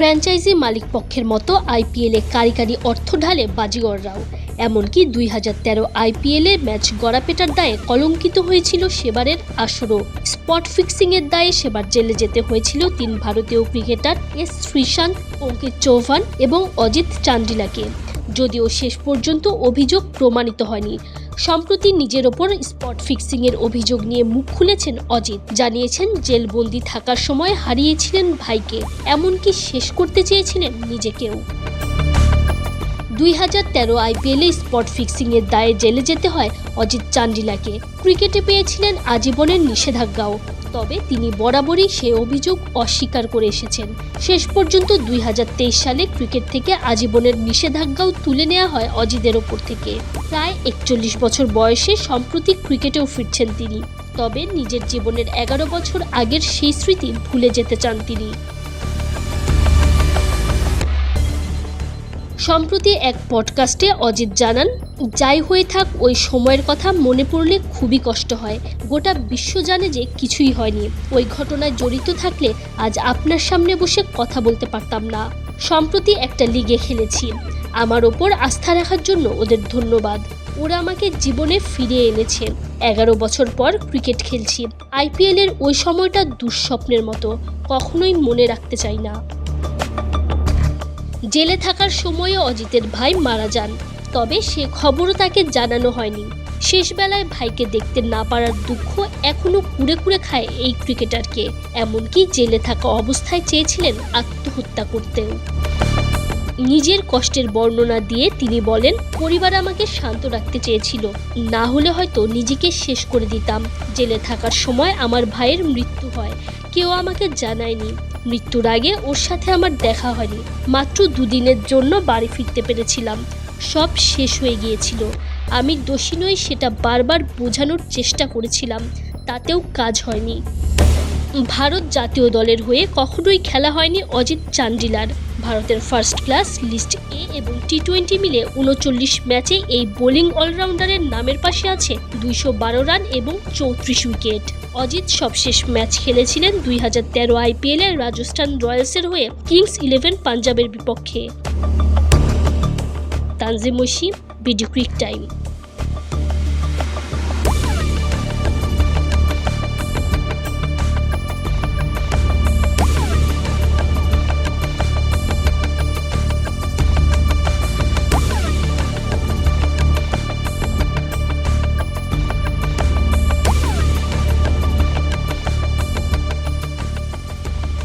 Franchise মালিকপক্ষের মতো আইপিএলে কারিগরি অর্থ ঢালে বাজিগররাও। এমনকি 2013 আইপিএলে ম্যাচ গড়াপেটার দায়ে কলঙ্কিত হয়েছিল সেবারের আসরও। স্পট ফিক্সিংয়ের দায়ে সেবার জেলে যেতে হয়েছিল 3 ভারতীয় ক্রিকেটার এস শ্রীশান্ত, অঙ্কিত চৌহান এবং অজিত চান্ডিলাকে। যদিও শেষ পর্যন্ত অভিযোগ প্রমাণিত হয়নি। সম্প্রতি নিজের ওপর স্পট ফিক্সিংয়ের অভিযোগ নিয়ে মুখ খুলেছেন অজিত। জানিয়েছেন জেলবন্দি থাকার সময় হারিয়েছিলেন ভাইকে, এমনকি শেষ করতে চেয়েছিলেন নিজেকেও। 2013 আইপিএলে স্পট ফিক্সিংয়ের দায়ে জেলে যেতে হয় অজিত চান্ডিলাকে। ক্রিকেটে পেয়েছিলেন আজীবনের নিষেধাজ্ঞাও, তবে তিনি বরাবরই সে অভিযোগ অস্বীকার করে এসেছেন। শেষ পর্যন্ত 2023 সালে ক্রিকেট থেকে আজীবনের নিষেধাজ্ঞাও তুলে নেওয়া হয় অজিতের ওপর থেকে। প্রায় 41 বছর বয়সে সম্প্রতি ক্রিকেটেও ফিরছেন তিনি, তবে নিজের জীবনের 11 বছর আগের সেই স্মৃতি ভুলে যেতে চান তিনি। সম্প্রতি এক পডকাস্টে অজিত জানান, যাই হয়ে থাক ওই সময়ের কথা মনে পড়লে খুবই কষ্ট হয়। গোটা বিশ্ব জানে যে কিছুই হয়নি। ওই ঘটনায় জড়িত থাকলে আজ আপনার সামনে বসে কথা বলতে পারতাম না। সম্প্রতি একটা লিগে খেলেছি, আমার ওপর আস্থা রাখার জন্য ওদের ধন্যবাদ। ওরা আমাকে জীবনে ফিরিয়ে এনেছে। 11 বছর পর ক্রিকেট খেলছি। আইপিএলের ওই সময়টা দুঃস্বপ্নের মতো, কখনোই মনে রাখতে চাই না। জেলে থাকার সময়ে অজিতের ভাই মারা যান, তবে সে খবরও তাকে জানানো হয়নি। শেষবেলায় ভাইকে দেখতে না পারার দুঃখ এখনো কুড়ে কুড়ে খায় এই ক্রিকেটারকে। এমনকি জেলে থাকা অবস্থায় চেয়েছিলেন আত্মহত্যা করতেও। নিজের কষ্টের বর্ণনা দিয়ে তিনি বলেন, পরিবার আমাকে শান্ত রাখতে চেয়েছিল, না হলে হয়তো নিজেকে শেষ করে দিতাম। জেলে থাকার সময় আমার ভাইয়ের মৃত্যু হয়, কেউ আমাকে জানায়নি। মৃত্যুর আগে ওর সাথে আমার দেখা হয়নি। মাত্র 2 দিনের জন্য বাড়ি ফিরতে পেরেছিলাম। সব শেষ হয়ে গিয়েছিল। আমি দোষী নই সেটা বারবার বোঝানোর চেষ্টা করেছিলাম, তাতেও কাজ হয়নি। ভারত জাতীয় দলের হয়ে কখনোই খেলা হয়নি অজিত চান্ডিলার। ভারতের ফার্স্ট ক্লাস, লিস্ট এ এবং টি20 মিলে 39 ম্যাচে এই বোলিং অলরাউন্ডারের নামের পাশে আছে 212 রান এবং 34 উইকেট। অজিত সবশেষ ম্যাচ খেলেছিলেন 2013 আইপিএলে রাজস্থান রয়্যালসের হয়ে কিংস 11 পাঞ্জাবের বিপক্ষে। Tanzim Oishi, BD cric time.